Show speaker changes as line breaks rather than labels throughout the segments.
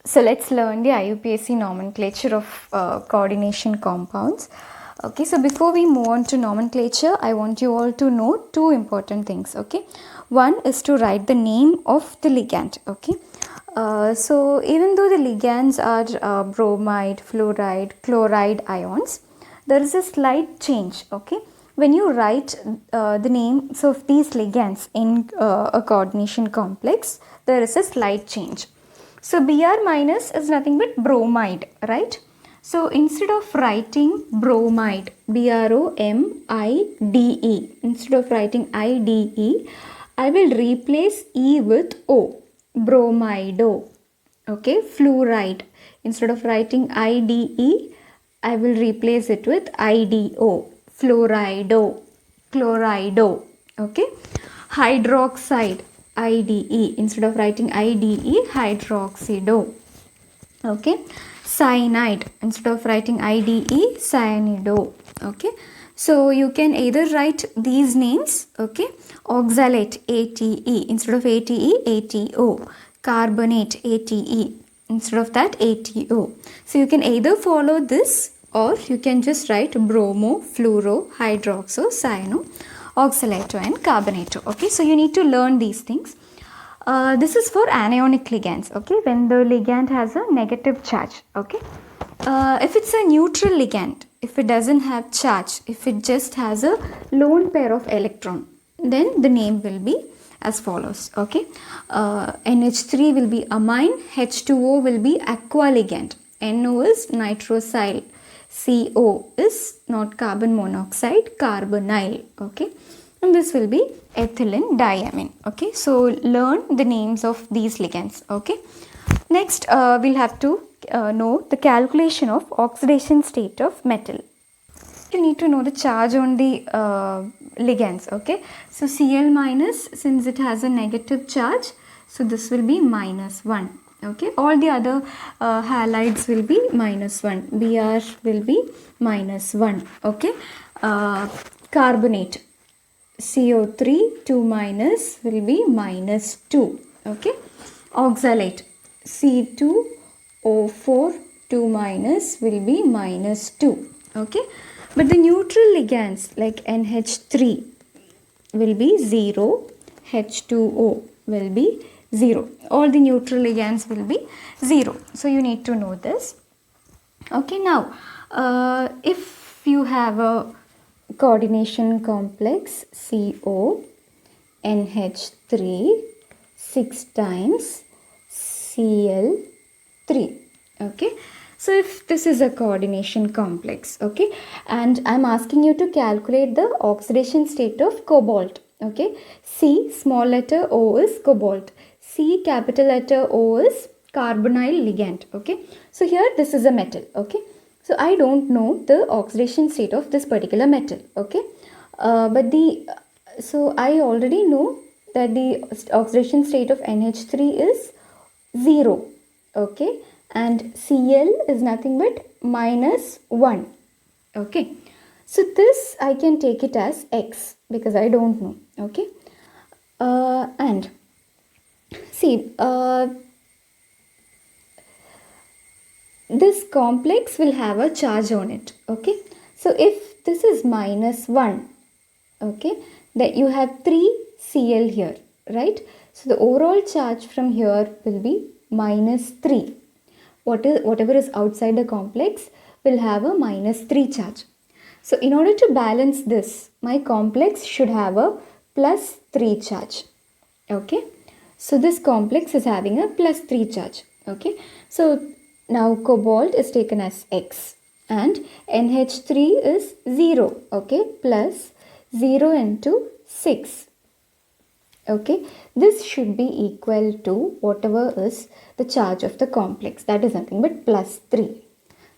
So let's learn the IUPAC nomenclature of coordination compounds. Okay, so before we move on to nomenclature, I want you all to know two important things. Okay, one is to write the name of the ligand. Okay, so even though the ligands are bromide, fluoride, chloride ions, there is a slight change. Okay, when you write the names of these ligands in a coordination complex, there is a slight change. So Br minus is nothing but bromide, right? So instead of writing bromide, Bromide, instead of writing IDE, I will replace E with O, bromido. Okay, fluoride. Instead of writing IDE, I will replace it with IDO, fluorido, chlorido. Okay, hydroxide, IDE. Instead of writing IDE, hydroxido. Okay, cyanide. Instead of writing IDE, cyanido. Okay, so you can either write these names. Okay, oxalate, ATE. Instead of ATE, ATO. Carbonate, ATE. Instead of that, ATO. So you can either follow this, or you can just write bromo, fluoro, hydroxo, cyano, oxalato and carbonato. Okay, so you need to learn these things. This is for anionic ligands. Okay, when the ligand has a negative charge. Okay, if it's a neutral ligand, if it doesn't have charge, if it just has a lone pair of electron, then the name will be as follows. Okay, NH3 will be amine, H2O will be aqua ligand, NO is nitrosyl, CO is not carbon monoxide, carbonyl. Okay, and this will be ethylene diamine. Okay, so learn the names of these ligands. Okay, next we'll have to know the calculation of oxidation state of metal. You need to know the charge on the ligands. Okay, so Cl minus, since it has a negative charge, so this will be -1. Okay, all the other halides will be -1. Br will be -1. Okay, carbonate, CO3 2 minus will be -2. Okay, oxalate, C2O4 2 minus will be -2. Okay, but the neutral ligands like NH3 will be 0, H2O will be 0. All the neutral ligands will be 0. So you need to know this. Okay, now if you have a coordination complex CO, NH3, 6 times Cl3. Okay, so if this is a coordination complex, okay, and I'm asking you to calculate the oxidation state of cobalt. Okay, C small letter O is cobalt, C capital letter O is carbonyl ligand. Okay, so here this is a metal. Okay, so I don't know the oxidation state of this particular metal. Okay, so I already know that the oxidation state of NH3 is 0. Okay, and Cl is nothing but -1. Okay, so this I can take it as X because I don't know. Okay, and see, this complex will have a charge on it. Okay, so if this is -1, okay, then you have 3 Cl here, right? So the overall charge from here will be -3. Whatever is outside the complex will have a -3 charge. So in order to balance this, my complex should have a +3 charge. Okay, so this complex is having a +3 charge. Okay, so now cobalt is taken as X and NH3 is 0. Okay, plus 0 into 6. Okay, this should be equal to whatever is the charge of the complex, that is nothing but +3.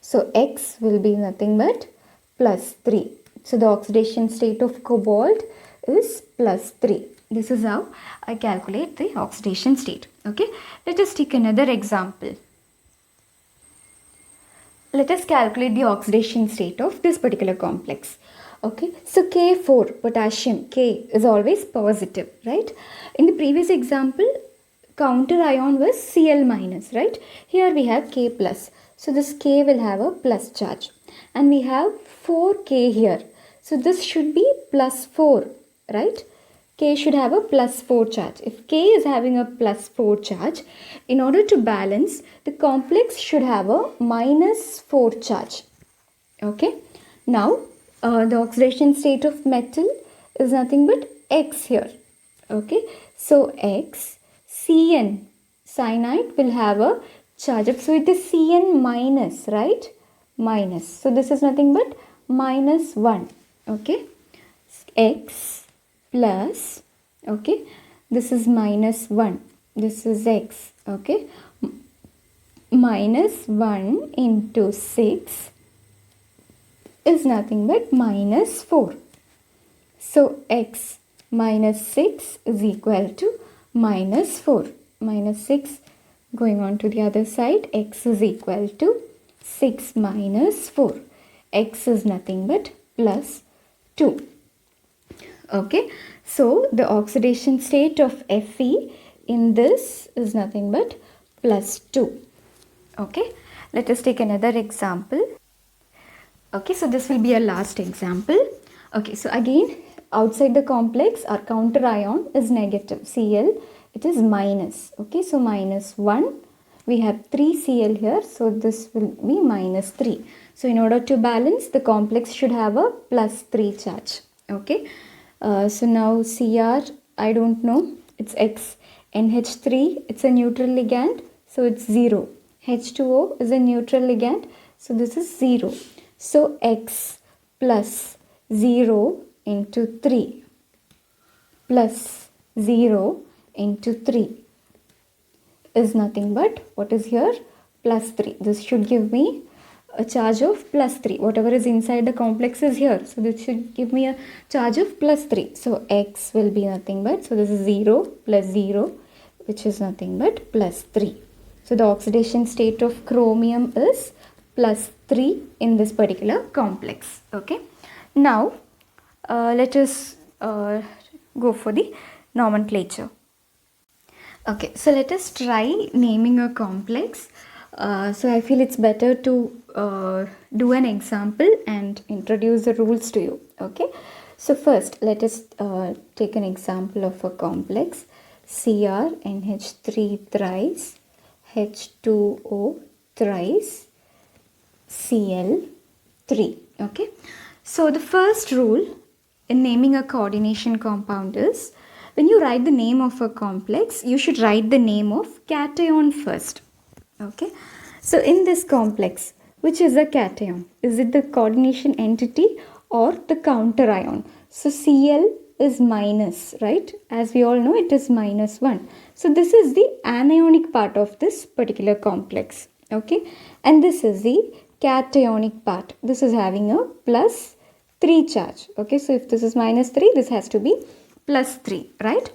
So X will be nothing but +3. So the oxidation state of cobalt is +3. This is how I calculate the oxidation state. Okay, let us take another example. Let us calculate the oxidation state of this particular complex. Okay, so K4, potassium, K is always positive, right? In the previous example, counter ion was Cl minus, right? Here we have K plus. So this K will have a plus charge. And we have 4K here. So this should be plus 4, right? K should have a plus 4 charge. If K is having a plus 4 charge, in order to balance, the complex should have a minus 4 charge. Okay. Now, the oxidation state of metal is nothing but X here. Okay. So, X, Cn, cyanide will have a charge of, so it is Cn minus, right? Minus. So, this is nothing but minus 1. Okay. X plus, okay, this is minus 1. This is X. Okay. Minus 1 into 6 is nothing but minus 4. So, X minus 6 is equal to minus 4. Minus 6 going on to the other side, X is equal to 6 minus 4. X is nothing but plus 2. Okay, so the oxidation state of Fe in this is nothing but plus 2. Okay, let us take another example. Okay, so this will be a last example. Okay, so again, outside the complex, our counter ion is negative. Cl, it is minus. Okay, so minus 1. We have 3 Cl here, so this will be minus 3. So in order to balance, the complex should have a plus 3 charge. Okay, so now Cr, I don't know, it's X. NH3, it's a neutral ligand, so it's 0. H2O is a neutral ligand, so this is 0. So X plus 0 into 3 plus 0 into 3 is nothing but, what is here? Plus 3. This should give me a charge of plus 3. Whatever is inside the complex is here. So this should give me a charge of plus 3. So X will be nothing but, so this is 0 plus 0, which is nothing but plus 3. So the oxidation state of chromium is plus 3 in this particular complex. Okay. Now, let us go for the nomenclature. Okay, so let us try naming a complex. So I feel it's better to do an example and introduce the rules to you. Okay, so first let us take an example of a complex. CrNH3 thrice, H2O thrice, Cl3. Okay, so the first rule in naming a coordination compound is, when you write the name of a complex, you should write the name of cation first. Okay, so in this complex, which is a cation? Is it the coordination entity or the counter ion? So Cl is minus, right? As we all know, it is minus 1. So this is the anionic part of this particular complex. Okay, and this is the cationic part. This is having a plus 3 charge. Okay, so if this is minus 3, this has to be plus 3, right?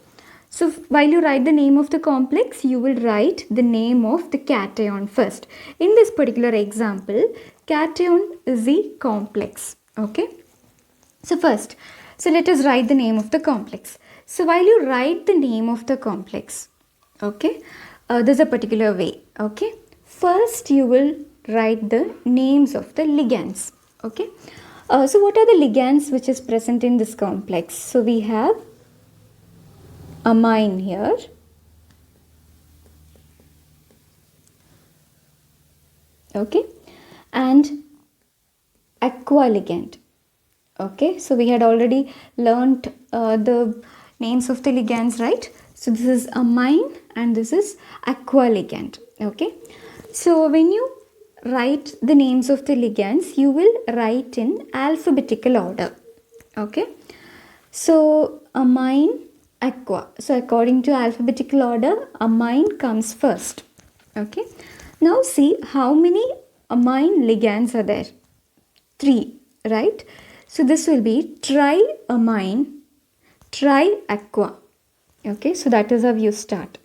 So while you write the name of the complex, you will write the name of the cation first. In this particular example, cation is the complex. Okay, so first, so let us write the name of the complex. So while you write the name of the complex, okay, there's a particular way. Okay, first you will write the names of the ligands. Okay, so what are the ligands which is present in this complex? So we have amine here, okay, and aqua ligand. Okay, so we had already learnt the names of the ligands, right? So this is amine and this is aqua ligand. Okay, so when you write the names of the ligands, you will write in alphabetical order. Okay, so amine, aqua. So according to alphabetical order, amine comes first. Okay, now see how many amine ligands are there. 3, right? So this will be triamine, triaqua. Okay, so that is how you start.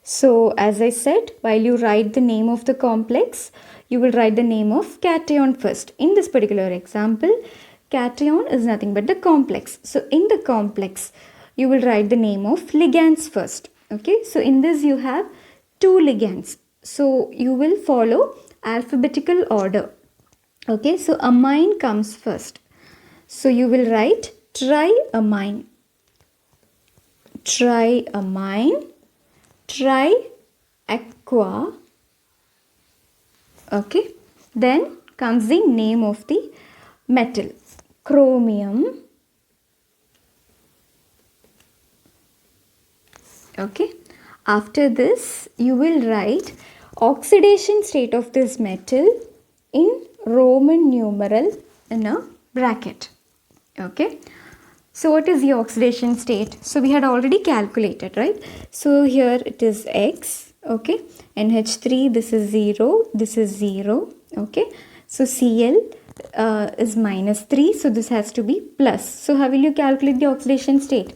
So as I said, while you write the name of the complex, you will write the name of cation first. In this particular example, cation is nothing but the complex. So in the complex, you will write the name of ligands first. Okay, so in this you have two ligands. So you will follow alphabetical order. Okay, so amine comes first. So you will write triamine, triamine, triaqua. Okay, then comes the name of the metal, chromium. Okay, after this you will write oxidation state of this metal in Roman numeral in a bracket. Okay, so what is the oxidation state? So we had already calculated, right? So here it is X. Okay, NH3, this is 0, this is 0. Okay, so Cl is -3, so this has to be plus. So how will you calculate the oxidation state?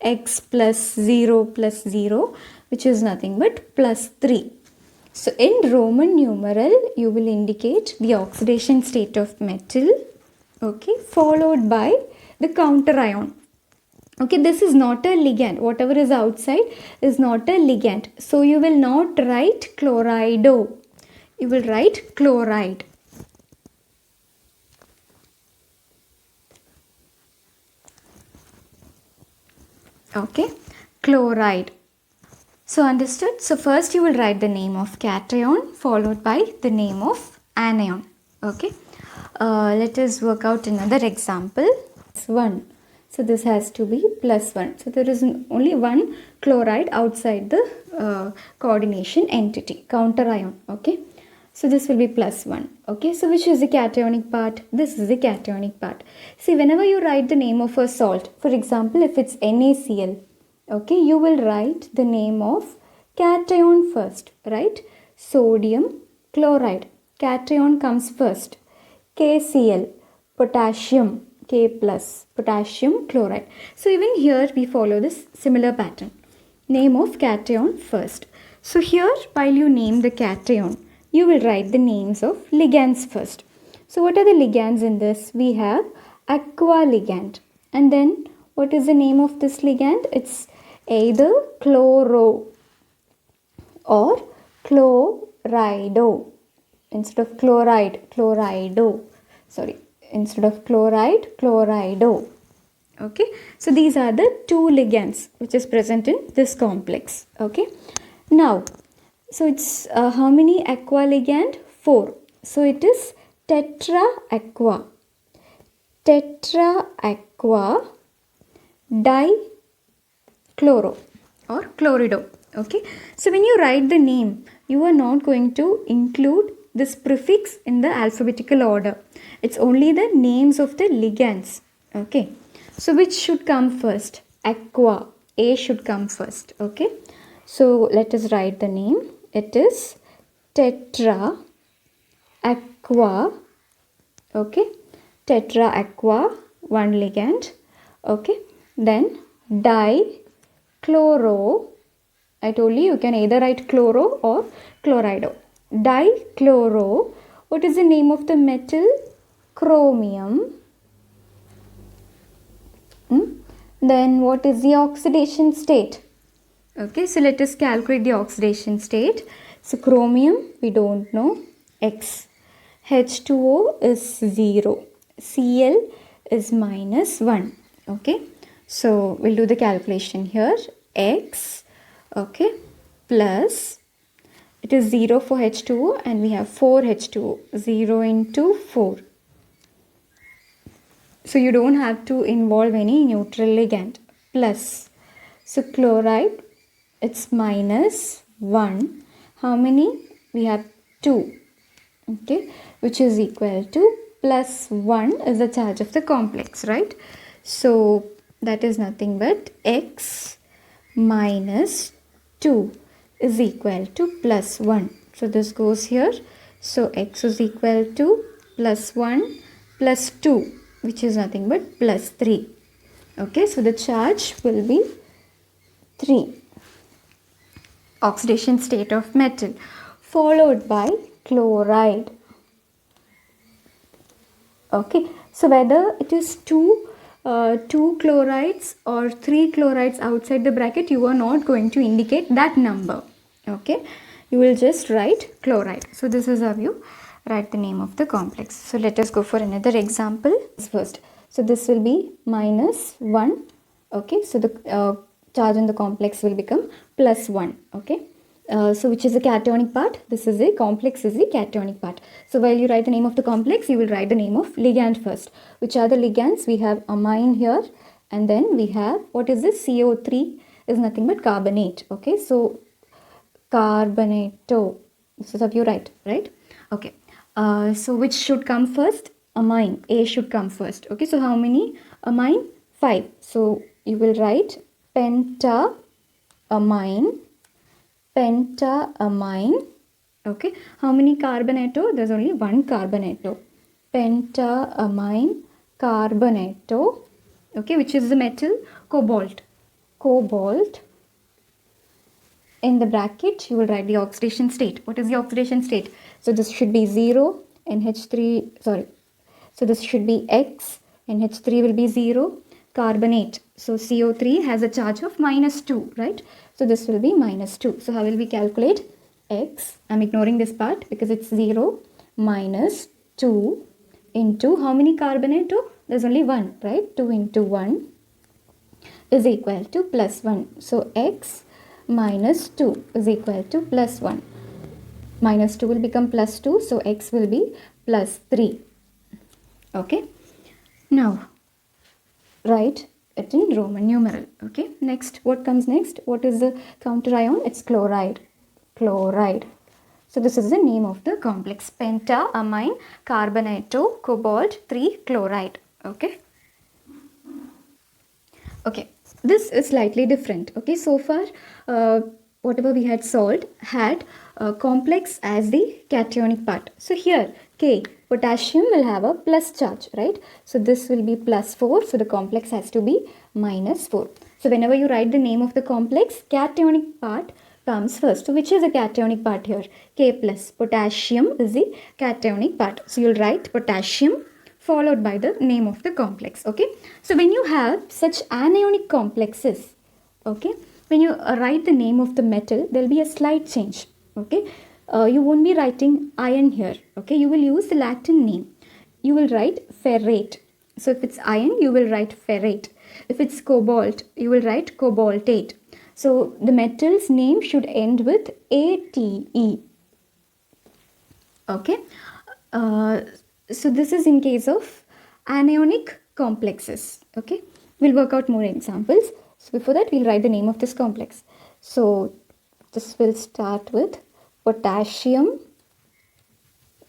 X plus 0 plus 0, which is nothing but +3. So in Roman numeral, you will indicate the oxidation state of metal, okay, followed by the counter ion. Okay, this is not a ligand. Whatever is outside is not a ligand. So you will not write chlorido. You will write chloride. Okay, chloride. So understood? So first you will write the name of cation followed by the name of anion. Okay, let us work out another example. 1. So this has to be +1. So there is only one chloride outside the coordination entity, counter ion. Okay, so this will be +1. Okay, so which is the cationic part? This is the cationic part. See, whenever you write the name of a salt, for example, if it's NaCl, okay, you will write the name of cation first, right? Sodium chloride, cation comes first. KCl, potassium, K plus, potassium chloride. So even here we follow this similar pattern. Name of cation first. So here while you name the cation, you will write the names of ligands first. So what are the ligands in this? We have aqua ligand. And then what is the name of this ligand? It's either chloro or chlorido. Instead of chloride, chlorido. Sorry, instead of chloride, chlorido. Okay, so these are the two ligands which is present in this complex. Okay, now, so it's how many aqua ligand? 4. So it is tetra aqua. Tetra aqua dichloro or chlorido. Okay, so when you write the name, you are not going to include this prefix in the alphabetical order. It's only the names of the ligands. Okay, so which should come first? Aqua. A should come first. Okay, so let us write the name. It is tetra aqua. Okay, tetra aqua, one ligand. Okay, then dichloro. I told you can either write chloro or chlorido. Dichloro. What is the name of the metal? Chromium. Then what is the oxidation state? Okay, so let us calculate the oxidation state. So chromium, we don't know, X. H2O is 0. Cl is -1. Okay, so we'll do the calculation here. X, okay, plus, it is 0 for H2O and we have 4 H2O. 0 into 4. So you don't have to involve any neutral ligand. Plus, so chloride, it's -1. How many? We have 2. Okay, which is equal to +1 is the charge of the complex, right? So that is nothing but X minus 2 is equal to +1. So this goes here. So X is equal to +1 plus 2, which is nothing but +3. Okay, so the charge will be 3. Oxidation state of metal, followed by chloride. Okay, so whether it is 2 two chlorides or three chlorides outside the bracket, you are not going to indicate that number. Okay, you will just write chloride. So this is how you write the name of the complex. So let us go for another example first. So this will be -1. Okay, so the charge on the complex will become +1. Okay. So which is the cationic part? This is a complex is the cationic part. So while you write the name of the complex, you will write the name of ligand first. Which are the ligands? We have amine here, and then we have, what is this? CO3 is nothing but carbonate. Okay, so carbonato. This is how you write, right? Okay. So which should come first? Amine. A should come first. Okay, so how many amine? 5. So you will write pentaamine. Pentaamine. Okay, how many carbonato? There's only one carbonato. Pentaamine carbonato. Okay, which is the metal? Cobalt. Cobalt. In the bracket, you will write the oxidation state. What is the oxidation state? So this should be 0, NH3, sorry. So this should be X, NH3 will be 0, carbonate. So CO3 has a charge of -2, right? So this will be -2. So how will we calculate? X, I'm ignoring this part because it's 0 minus 2 into how many carbonate? There's only 1, right? 2 into 1 is equal to +1. So X minus 2 is equal to +1. -2 will become +2. So X will be +3. Okay. Now, write it in Roman numeral. Okay. Next, what comes next? What is the counter ion? It's chloride. Chloride. So this is the name of the complex. Pentaamine carbonato cobalt 3 chloride. Okay. Okay. This is slightly different. Okay. So far, whatever we had solved had complex as the cationic part. So here, K, potassium will have a plus charge, right? So this will be +4. So the complex has to be -4. So whenever you write the name of the complex, cationic part comes first. So which is the cationic part here? K plus. Potassium is the cationic part. So you'll write potassium followed by the name of the complex. Okay. So when you have such anionic complexes, okay, when you write the name of the metal, there will be a slight change. Okay. You won't be writing iron here. Okay. You will use the Latin name. You will write ferrate. So if it's iron, you will write ferrate. If it's cobalt, you will write cobaltate. So the metal's name should end with ATE. Okay. So this is in case of anionic complexes. Okay. We'll work out more examples. So before that, we'll write the name of this complex. So this will start with potassium.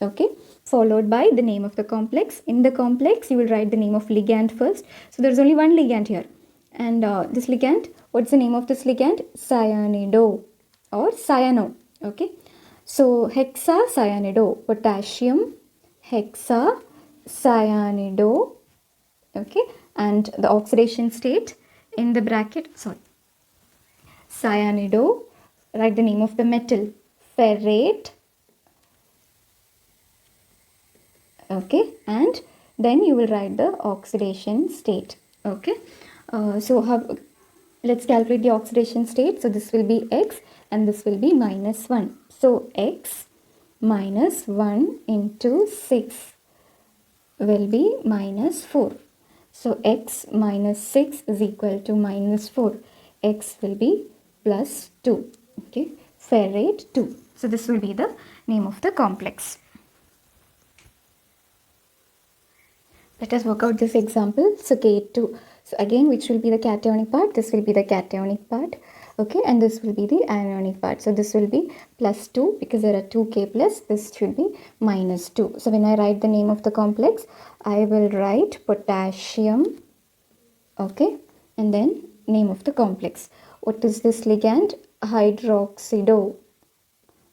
Okay. Followed by the name of the complex. In the complex, you will write the name of ligand first. So there's only one ligand here. And this ligand, what's the name of this ligand? Cyanido or cyano. Okay. So hexacyanido, potassium hexacyanido. Okay. And the oxidation state in the bracket, cyanido, write the name of the metal, ferrate. Okay. And then you will write the oxidation state. Okay. Let's calculate the oxidation state. So this will be X and this will be -1. So X minus 1 into 6 will be -4. So X minus 6 is equal to -4. X will be +2. Okay. Ferrate 2. So this will be the name of the complex. Let us work out this example. So K2. So again, which will be the cationic part? This will be the cationic part. Okay. And this will be the anionic part. So this will be +2 because there are 2 K plus. This should be -2. So when I write the name of the complex, I will write potassium. Okay. And then name of the complex. What is this ligand? Hydroxido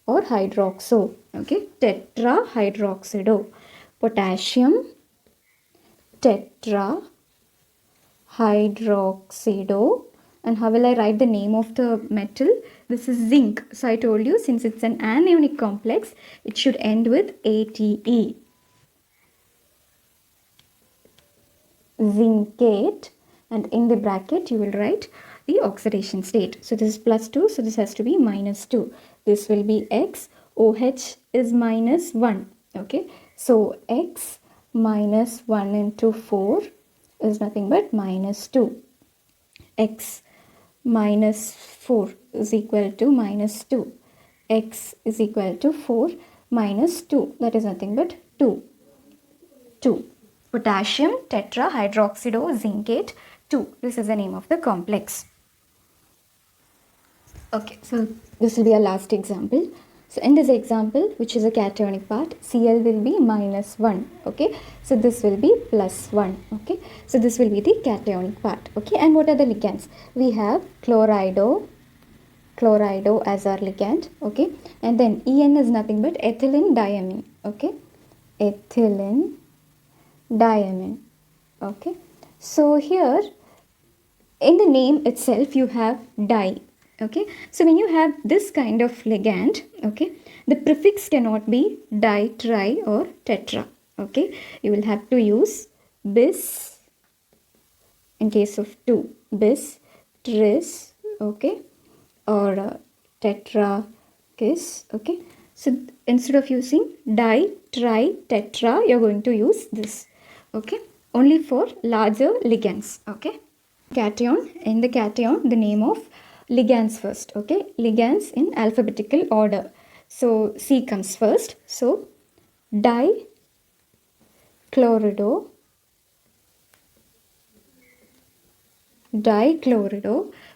or hydroxo. Okay. Tetrahydroxido. Potassium tetrahydroxido. And how will I write the name of the metal? This is zinc. So I told you, since it's an anionic complex, it should end with ATE. zincate, and in the bracket you will write the oxidation state. So this is plus 2, so this has to be minus 2. This will be X. OH is minus 1. Okay, so X minus 1 into 4 is nothing but minus 2. X minus 4 is equal to minus 2. X is equal to 4 minus 2. That is nothing but 2. 2. Potassium tetrahydroxidozincate 2. This is the name of the complex. Okay, so this will be our last example. So in this example, which is a cationic part, Cl will be minus 1. Okay, so this will be plus 1. Okay, so this will be the cationic part. Okay, and what are the ligands? We have chlorido as our ligand. Okay, and then En is nothing but ethylene diamine. Okay, ethylene diamine. Okay, so here in the name itself you have di. Okay, so when you have this kind of ligand, okay, the prefix cannot be di, tri or tetra. Okay, you will have to use bis in case of 2, bis, tris, okay, or tetra, kis. Okay, so instead of using di, tri, tetra, you are going to use this. Okay, only for larger ligands. Okay, cation, in the cation the name of ligands first. Okay, ligands in alphabetical order. So C comes first. So dichlorido,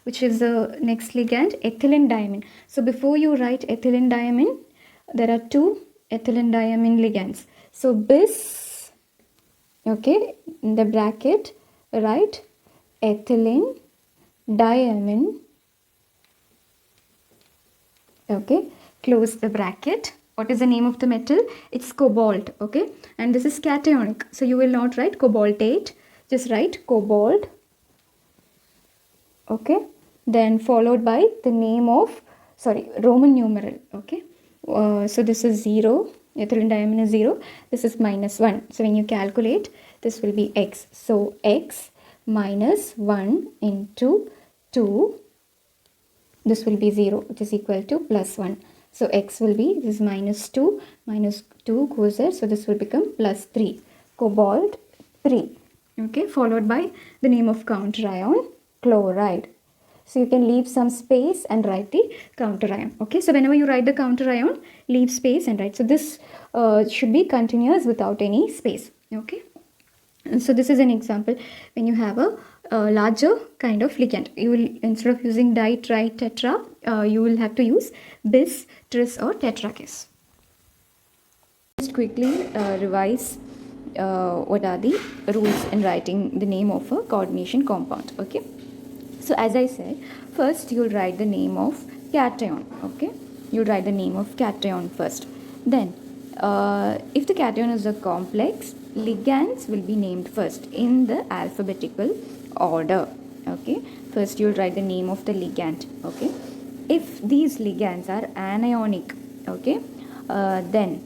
which is the next ligand, ethylene diamine. So before you write ethylene diamine, there are 2 ethylene diamine ligands. So bis, okay, in the bracket write ethylene diamine. Okay, close the bracket. What is the name of the metal? It's cobalt. Okay, and this is cationic, so you will not write cobaltate, just write cobalt. Okay, then followed by the name of, Roman numeral. Okay, so this is 0, ethylene diamine is 0, this is minus 1. So when you calculate, this will be X. So X minus 1 into 2, this will be 0, which is equal to plus 1. So X will be, this is minus 2 goes there, so this will become plus 3, cobalt 3. Okay, followed by the name of counter ion, chloride. So you can leave some space and write the counter ion. Okay, so whenever you write the counter ion, leave space and write. So this should be continuous without any space. Okay, and so this is an example when you have a larger kind of ligand. You will, instead of using di, tri, tetra, you will have to use bis, tris or tetrakis. Just quickly revise what are the rules in writing the name of a coordination compound. Okay, so as I said, first you'll write the name of cation. Okay, you'll write the name of cation first. Then if the cation is a complex, ligands will be named first in the alphabetical order. Okay, first you'll write the name of the ligand. Okay, if these ligands are anionic, okay, then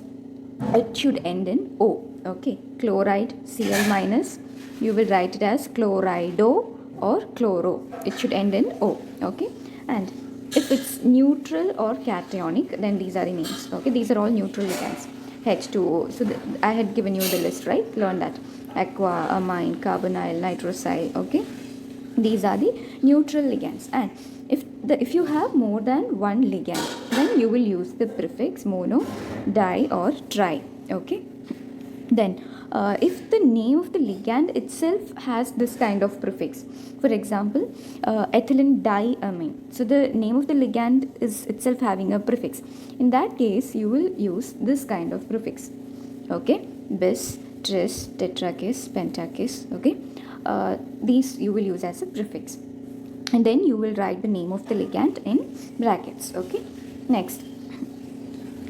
it should end in O. Okay, chloride, Cl minus, you will write it as chlorido or chloro. It should end in O. Okay, and if it's neutral or cationic, then these are the names. Okay, these are all neutral ligands. H2O. So I had given you the list, right? Learn that. Aqua, amine, carbonyl, nitrosyl. Okay, these are the neutral ligands. And if you have more than one ligand, then you will use the prefix mono, di or tri. Okay, then if the name of the ligand itself has this kind of prefix, for example, ethylene diamine, so the name of the ligand is itself having a prefix, in that case you will use this kind of prefix. Okay, bis, tris, tetrakis, pentakis. Okay, these you will use as a prefix, and then you will write the name of the ligand in brackets. Okay, next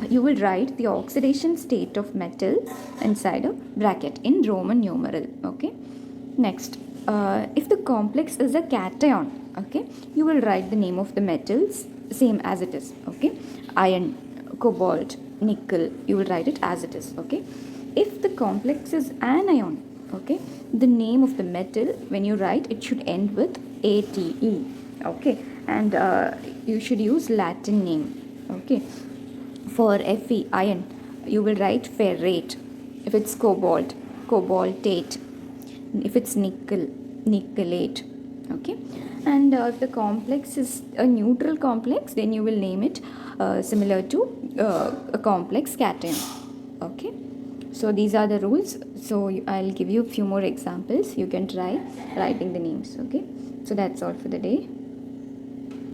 you will write the oxidation state of metal inside a bracket in Roman numeral. Okay, next if the complex is a cation, okay, you will write the name of the metals same as it is. Okay, iron, cobalt, nickel, you will write it as it is. Okay, if the complex is anion, Okay, the name of the metal, when you write, it should end with ATE. Okay, and you should use Latin name. Okay, for Fe, iron, you will write ferrate. If it's cobalt, cobaltate. If it's nickel, nickelate. Okay, and if the complex is a neutral complex, then you will name it similar to a complex cation. Okay, so these are the rules. So I'll give you a few more examples. You can try writing the names. Okay, so that's all for the day.